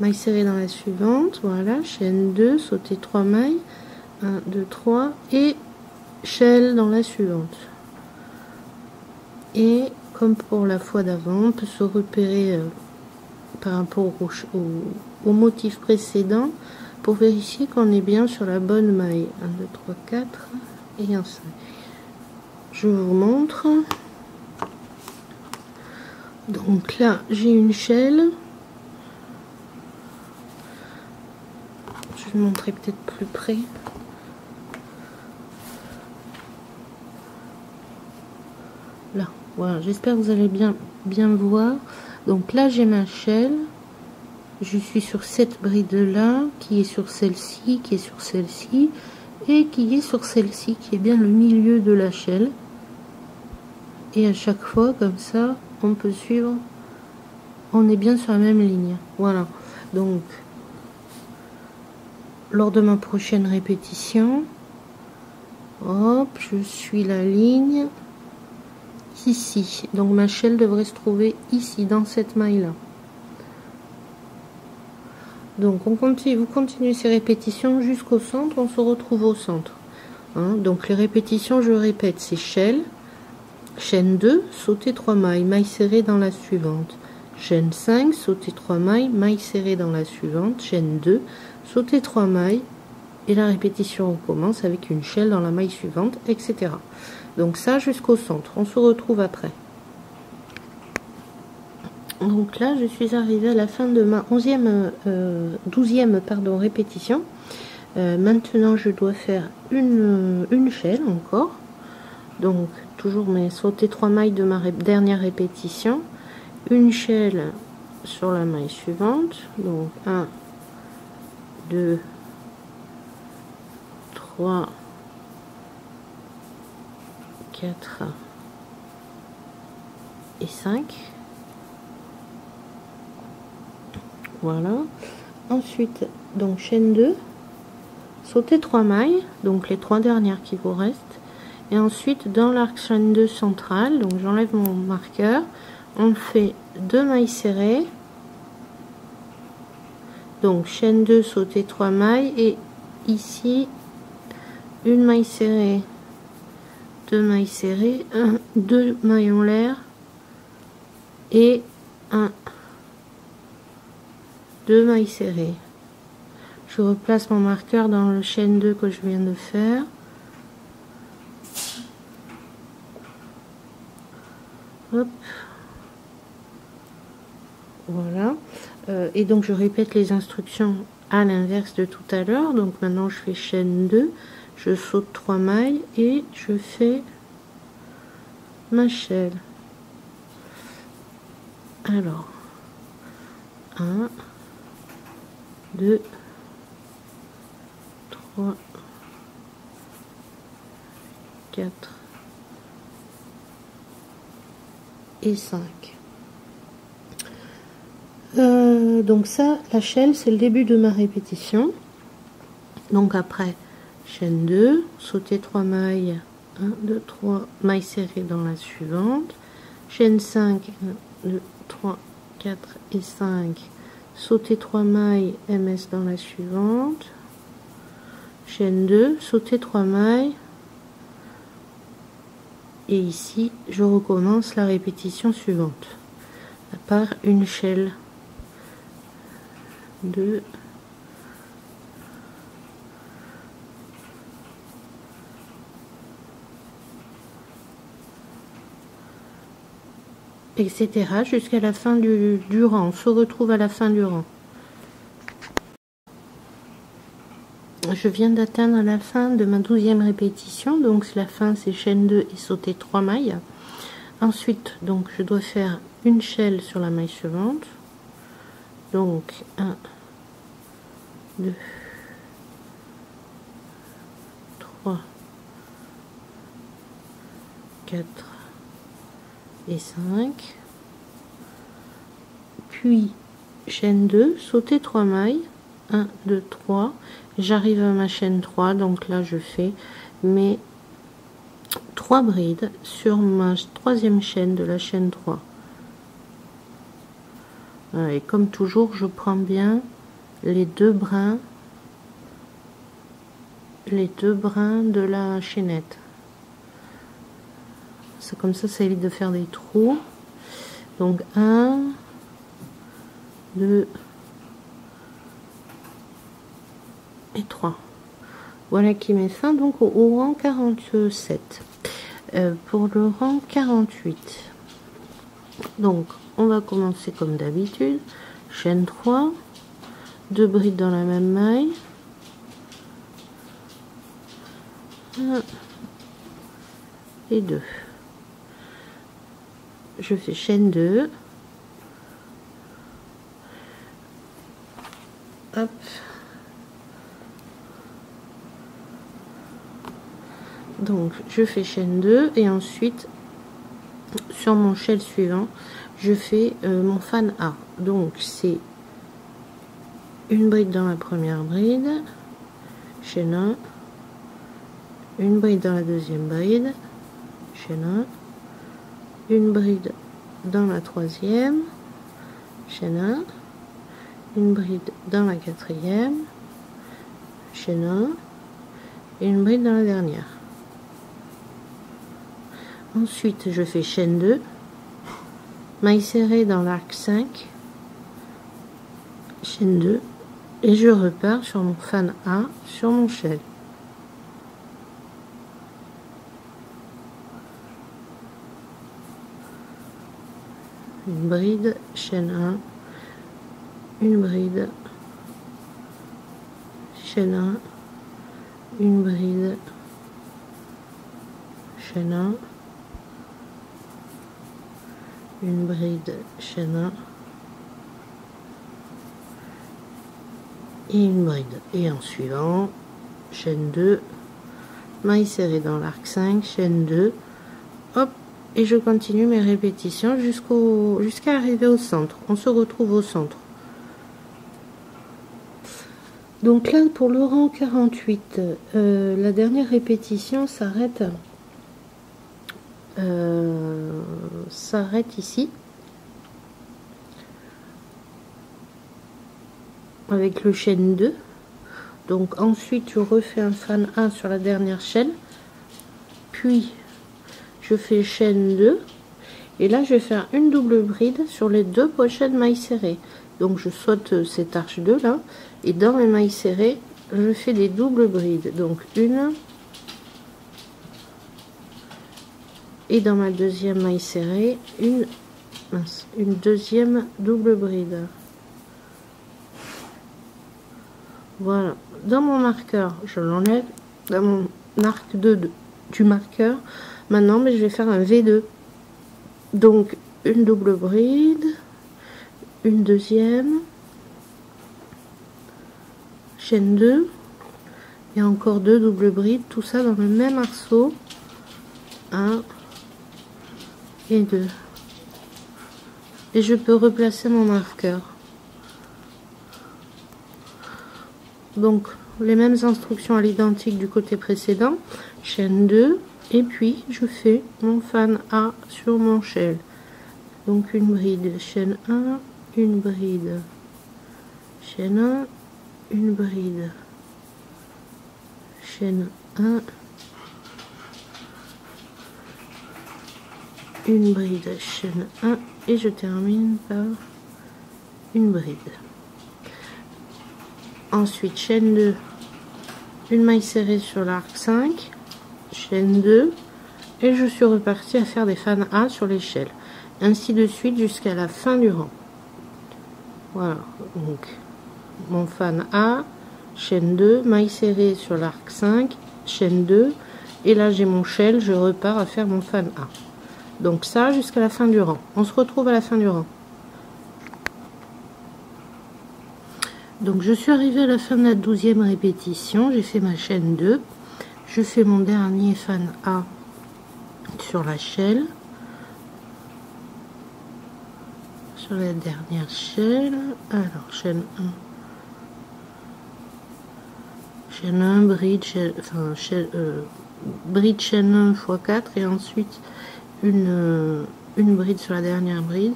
maille serrée dans la suivante, voilà, chaîne 2, sauter 3 mailles, 1, 2, 3, et chaîne dans la suivante. Et comme pour la fois d'avant, on peut se repérer par rapport au motif précédent pour vérifier qu'on est bien sur la bonne maille. 1, 2, 3, 4 et un 5. Je vous montre. Donc là, j'ai une chaîne. Je vais montrer peut-être plus près. Là, voilà, j'espère que vous allez bien voir. Donc là, j'ai ma chaîne. Je suis sur cette bride là, qui est sur celle-ci, qui est sur celle-ci, et qui est sur celle-ci, qui est bien le milieu de la chaîne. Et à chaque fois, comme ça, on peut suivre. On est bien sur la même ligne. Voilà. Donc, lors de ma prochaine répétition, hop, je suis la ligne ici. Donc ma chaîne devrait se trouver ici, dans cette maille là. Donc vous continuez ces répétitions jusqu'au centre. On se retrouve au centre, hein. Donc les répétitions, je répète, c'est chaîne 2, sauter 3 mailles, maille serrée dans la suivante, chaîne 5, sauter 3 mailles, maille serrée dans la suivante, chaîne 2, sauter 3 mailles, et la répétition recommence avec une chaîne dans la maille suivante, etc. Donc ça jusqu'au centre. On se retrouve après. Donc là, je suis arrivée à la fin de ma 12e répétition. Maintenant, je dois faire une chaîne encore. Donc, toujours mes sauter 3 mailles de ma dernière répétition. Une chaîne sur la maille suivante. Donc, 1, 2, 3, 4 et 5. Voilà. Ensuite, donc chaîne 2, sauter 3 mailles, donc les 3 dernières qui vous restent. Et ensuite, dans l'arc chaîne 2 centrale, donc j'enlève mon marqueur, on fait 2 mailles serrées. Donc chaîne 2, sauter 3 mailles, et ici, une maille serrée, 2 mailles serrées, 2 mailles en l'air, et 2 mailles serrées. Je replace mon marqueur dans le chaîne 2 que je viens de faire. Hop. Voilà. Et donc je répète les instructions à l'inverse de tout à l'heure. Donc maintenant je fais chaîne 2, je saute 3 mailles et je fais ma chaîne. Alors, 1, 2, 3, 4 et 5. Donc ça, la chaîne, c'est le début de ma répétition. Donc après, chaîne 2, sauter 3 mailles, 1, 2, 3, mailles serrées dans la suivante. Chaîne 5, 1, 2, 3, 4 et 5. Sauter 3 mailles, MS dans la suivante. Chaîne 2, sauter 3 mailles. Et ici, je recommence la répétition suivante. Par une chaîne 2, etc. jusqu'à la fin du rang. On se retrouve à la fin du rang. Je viens d'atteindre la fin de ma 12e répétition, donc la fin c'est chaîne 2 et sauter 3 mailles. Ensuite, donc je dois faire une chaîne sur la maille suivante. Donc 1, 2, 3, 4 et 5. Puis chaîne 2, sauter 3 mailles. 1, 2, 3. J'arrive à ma chaîne 3, donc là je fais mes 3 brides sur ma troisième chaîne de la chaîne 3. Voilà, et comme toujours, je prends bien les deux brins de la chaînette. C'est comme ça évite de faire des trous. Donc 1, 2 et 3. Voilà qui met fin donc au rang 47. Pour le rang 48, donc on va commencer comme d'habitude, chaîne 3, 2 brides dans la même maille, 1 et 2, je fais chaîne 2, hop, donc je fais chaîne 2 et ensuite sur mon shell suivant je fais mon fan A. Donc c'est une bride dans la première bride, chaîne 1, une bride dans la deuxième bride, chaîne 1, une bride dans la troisième, chaîne 1, une bride dans la quatrième, chaîne 1 et une bride dans la dernière. Ensuite, je fais chaîne 2, maille serrée dans l'arc 5, chaîne 2, et je repars sur mon fan A sur mon shell. Une bride, chaîne 1, une bride, chaîne 1, une bride, chaîne 1, une bride, chaîne 1 et une bride, et en suivant chaîne 2, maille serrée dans l'arc 5, chaîne 2, hop, et je continue mes répétitions jusqu'à arriver au centre. On se retrouve au centre. Donc là pour le rang 48, la dernière répétition s'arrête ici avec le chaîne 2. Donc ensuite je refais un fan 1 sur la dernière chaîne, puis je fais chaîne 2 et là je vais faire une double bride sur les deux prochaines mailles serrées. Donc je saute cette arche 2 là et dans les mailles serrées je fais des doubles brides, donc une, et dans ma deuxième maille serrée une deuxième double bride. Voilà, dans mon marqueur je l'enlève dans mon arc 2 du marqueur. Maintenant mais je vais faire un V2, donc une double bride, une deuxième, chaîne 2 et encore deux doubles brides, tout ça dans le même arceau, 1 et 2, et je peux replacer mon marqueur. Donc les mêmes instructions à l'identique du côté précédent, chaîne 2 et puis je fais mon fan A sur mon shell. Donc une bride, chaîne 1, une bride, chaîne 1, une bride, chaîne 1, une bride, chaîne 1 et je termine par une bride. Ensuite chaîne 2, une maille serrée sur l'arc 5, chaîne 2 et je suis repartie à faire des fans A sur l'échelle, ainsi de suite jusqu'à la fin du rang. Voilà, donc mon fan A, chaîne 2, maille serrée sur l'arc 5, chaîne 2 et là j'ai mon shell, je repars à faire mon fan A. Donc ça jusqu'à la fin du rang. On se retrouve à la fin du rang. Donc je suis arrivée à la fin de la 12e répétition, j'ai fait ma chaîne 2, je fais mon dernier fan A sur la shell, sur la dernière shell. Alors chaîne 1, bride, bride chaîne 1 x 4 et ensuite une bride sur la dernière bride,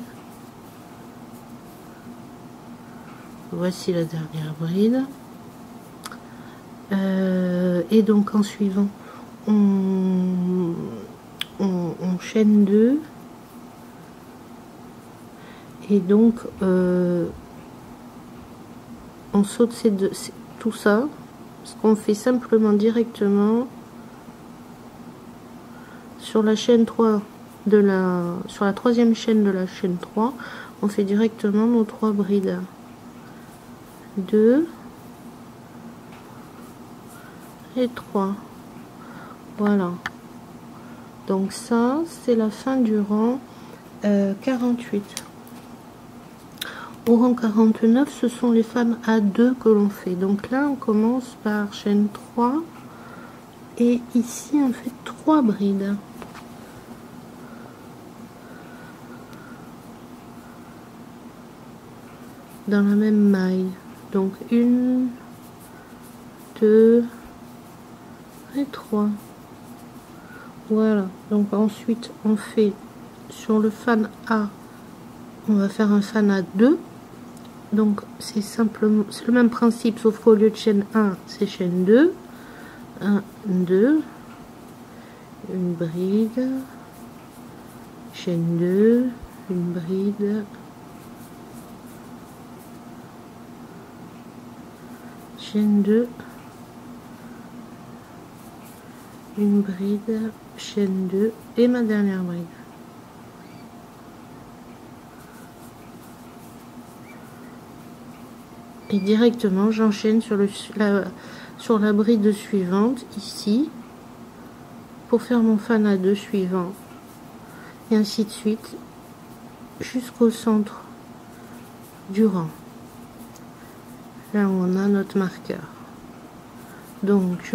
voici la dernière bride. Et donc en suivant, on chaîne 2. Et donc on saute tout ça, ce qu'on fait simplement directement sur la chaîne 3 sur la troisième chaîne de la chaîne 3, on fait directement nos 3 brides. 2 et 3. Voilà. Donc ça, c'est la fin du rang 48. Au rang 49, ce sont les fans A2 que l'on fait. Donc là, on commence par chaîne 3. Et ici, on fait 3 brides. Dans la même maille. Donc 1, 2 et 3. Voilà. Donc ensuite, on fait sur le fan A, on va faire un fan A2. Donc c'est simplement, c'est le même principe, sauf qu'au lieu de chaîne 1, c'est chaîne 2. 1, 2, une bride, chaîne 2, une bride, chaîne 2, une bride, chaîne 2 et ma dernière bride. Et directement j'enchaîne sur la bride suivante ici pour faire mon fan A2 suivant et ainsi de suite jusqu'au centre du rang, là où on a notre marqueur. Donc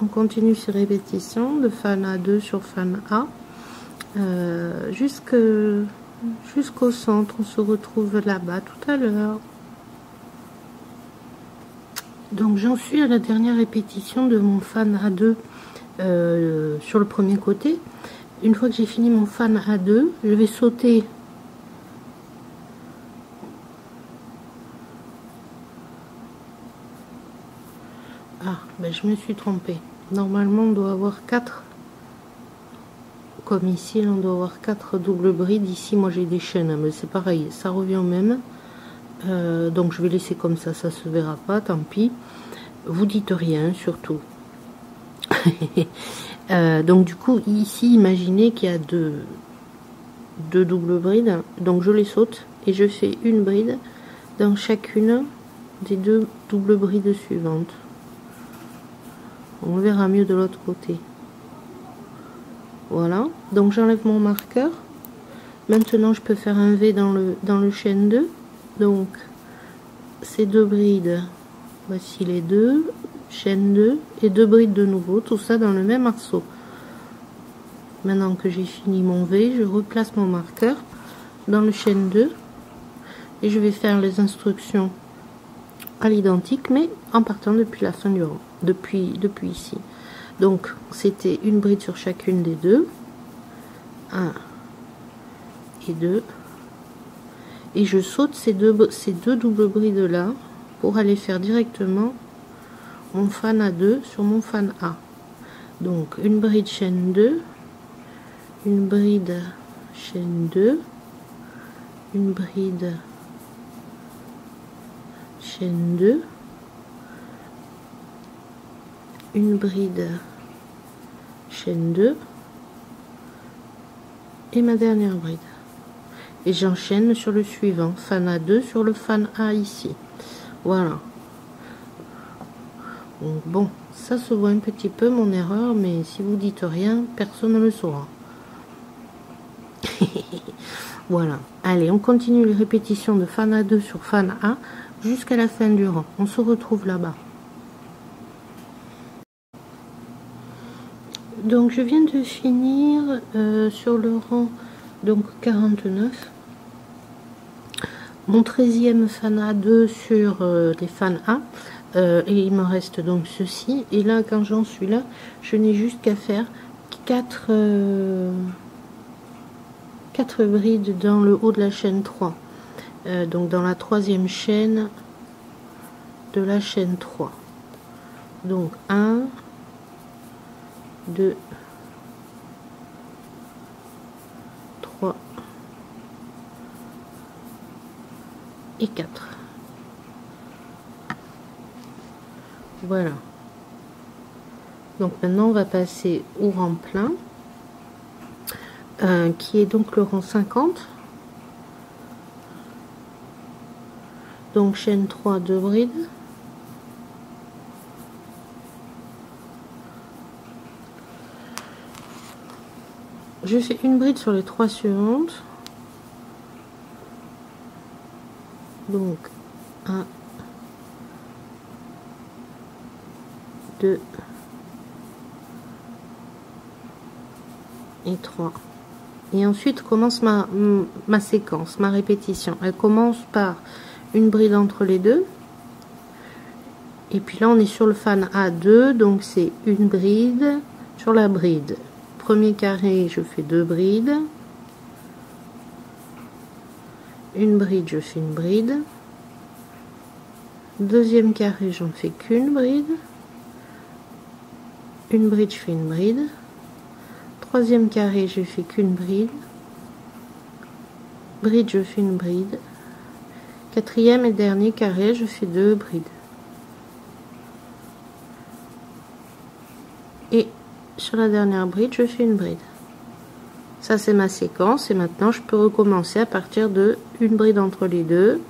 on continue ces répétitions de fan A2 sur fan A jusqu'au centre. On se retrouve là-bas tout à l'heure. Donc j'en suis à la dernière répétition de mon fan A2 sur le premier côté. Une fois que j'ai fini mon fan A2, je vais sauter je me suis trompée. Normalement on doit avoir 4, comme ici on doit avoir 4 doubles brides. Ici moi j'ai des chaînes, mais c'est pareil, ça revient au même. Donc je vais laisser comme ça se verra pas, tant pis. Vous dites rien surtout. Donc du coup ici imaginez qu'il y a deux doubles brides, donc je les saute et je fais une bride dans chacune des 2 doubles brides suivantes. On le verra mieux de l'autre côté. Voilà, donc j'enlève mon marqueur. Maintenant je peux faire un V dans le chaîne 2. Donc ces 2 brides, voici les 2, chaîne 2 et 2 brides de nouveau, tout ça dans le même arceau. Maintenant que j'ai fini mon V, je replace mon marqueur dans le chaîne 2 et je vais faire les instructions à l'identique, mais en partant depuis la fin du rang, depuis ici. Donc c'était une bride sur chacune des 2, 1 et 2, et je saute ces deux doubles brides là pour aller faire directement mon fan A2 sur mon fan A. Donc une bride chaîne 2, une bride chaîne 2, une bride chaîne 2, une bride chaîne 2 et ma dernière bride. Et j'enchaîne sur le suivant, fan A2 sur le fan A ici. Voilà. Donc, bon, ça se voit un petit peu mon erreur, mais si vous dites rien, personne ne le saura. Voilà. Allez, on continue les répétitions de fan A2 sur fan A jusqu'à la fin du rang. On se retrouve là-bas. Donc je viens de finir sur le rang donc 49. Mon 13e fan A2 sur les fans A. Et il me reste donc ceci. Et là, quand j'en suis là, je n'ai juste qu'à faire 4 brides dans le haut de la chaîne 3. donc dans la troisième chaîne de la chaîne 3. Donc 1, 2, 3 et 4. Voilà. Donc maintenant on va passer au rang plein, qui est donc le rang 50. Donc chaîne 3, 2 brides. Je fais une bride sur les 3 suivantes. Donc 1, 2 et 3. Et ensuite commence ma séquence, ma répétition. Elle commence par une bride entre les deux. Et puis là on est sur le fan A2, donc c'est une bride sur la bride. Premier carré, je fais 2 brides. Une bride, je fais une bride. Deuxième carré, j'en fais qu'une bride. Une bride, je fais une bride. Troisième carré, je fais qu'une bride. Bride, je fais une bride. Quatrième et dernier carré, je fais 2 brides. Et sur la dernière bride, je fais une bride. Ça, c'est ma séquence. Et maintenant, je peux recommencer à partir de une bride entre les deux.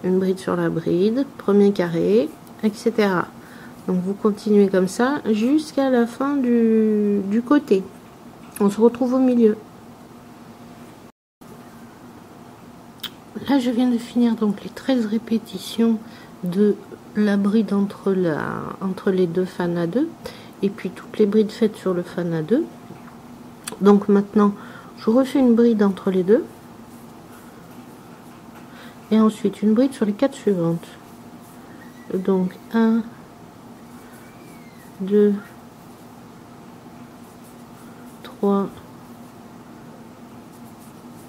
Une bride sur la bride. Premier carré, etc. Donc, vous continuez comme ça jusqu'à la fin du côté. On se retrouve au milieu. Là, je viens de finir donc les 13 répétitions de la bride entre les deux fans à 2 et puis toutes les brides faites sur le fan à 2. Donc maintenant, je refais une bride entre les deux et ensuite une bride sur les 4 suivantes. Donc 1, 2, 3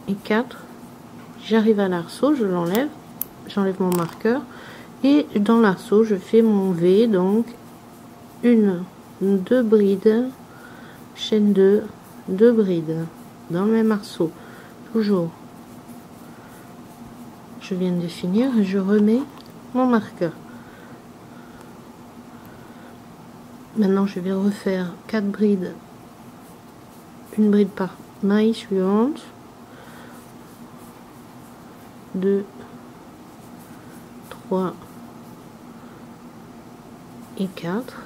et 4. J'arrive à l'arceau, je l'enlève, j'enlève mon marqueur et dans l'arceau je fais mon V, donc 2 brides, chaîne 2, 2 brides dans le même arceau, toujours. Je viens de finir et je remets mon marqueur. Maintenant je vais refaire 4 brides, une bride par maille suivante. 2, 3 et 4.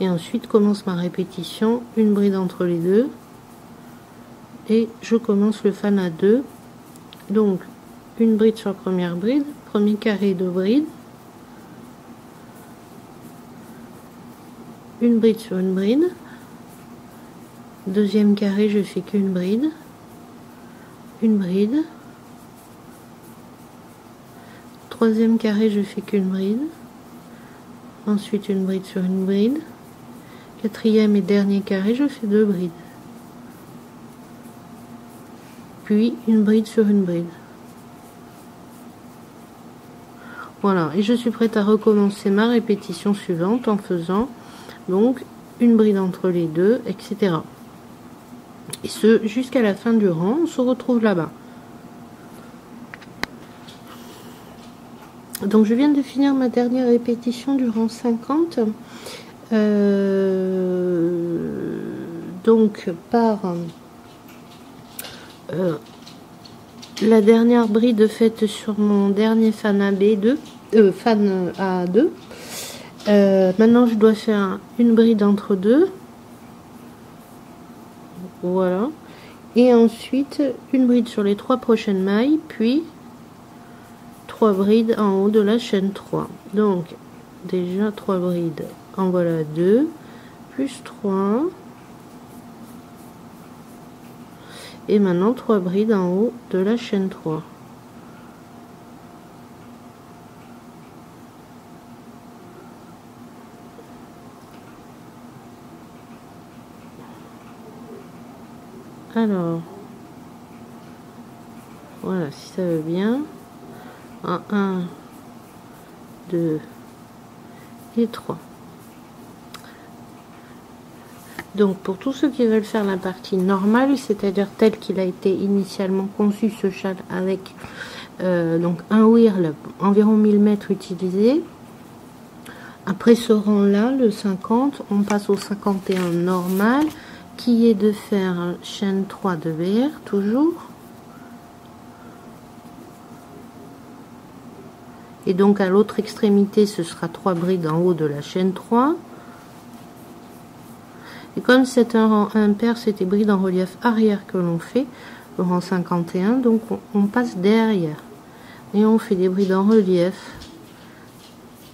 Et ensuite commence ma répétition, une bride entre les deux. Et je commence le fan à 2. Donc, une bride sur la première bride, premier carré, 2 brides. Une bride sur une bride. Deuxième carré, je fais qu'une bride. Une bride. Troisième carré, je fais qu'une bride. Ensuite une bride sur une bride. Quatrième et dernier carré, je fais 2 brides. Puis une bride sur une bride. Voilà, et je suis prête à recommencer ma répétition suivante en faisant donc une bride entre les deux, etc. Et ce jusqu'à la fin du rang. On se retrouve là-bas. Donc je viens de finir ma dernière répétition du rang 50. Donc par la dernière bride faite sur mon dernier fan AB2, fan A2. Maintenant je dois faire une bride entre deux. Voilà. Et ensuite une bride sur les 3 prochaines mailles, puis 3 brides en haut de la chaîne 3. Donc déjà 3 brides, en voilà 2, plus 3. Et maintenant 3 brides en haut de la chaîne 3. Alors Voilà, si ça veut bien. En 1, 2 et 3. Donc pour tous ceux qui veulent faire la partie normale, c'est-à-dire tel qu'il a été initialement conçu, ce châle avec donc un whirl environ 1000 mètres utilisé. Après ce rang là, le 50, on passe au 51 normal, qui est de faire chaîne 3 de BR toujours. Et donc à l'autre extrémité, ce sera 3 brides en haut de la chaîne 3. Et comme c'est un rang impair, c'était bride en relief arrière que l'on fait, le rang 51, donc on passe derrière. Et on fait des brides en relief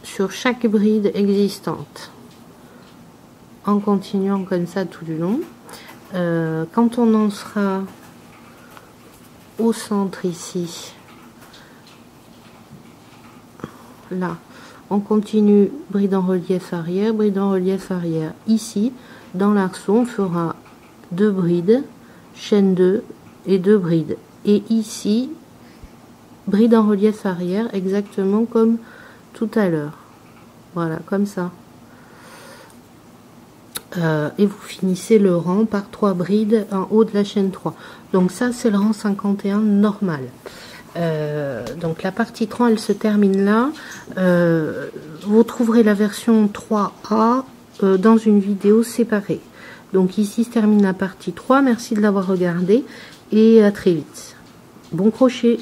sur chaque bride existante. En continuant comme ça tout du long. Quand on en sera au centre ici, là, on continue bride en relief arrière, bride en relief arrière. Ici, dans l'arceau, on fera 2 brides, chaîne 2 et 2 brides. Et ici, bride en relief arrière, exactement comme tout à l'heure. Voilà, comme ça. Et vous finissez le rang par 3 brides en haut de la chaîne 3. Donc ça, c'est le rang 51 normal. Donc la partie 3, elle se termine là. Vous trouverez la version 3A dans une vidéo séparée. Donc ici se termine la partie 3. Merci de l'avoir regardé et à très vite. Bon crochet!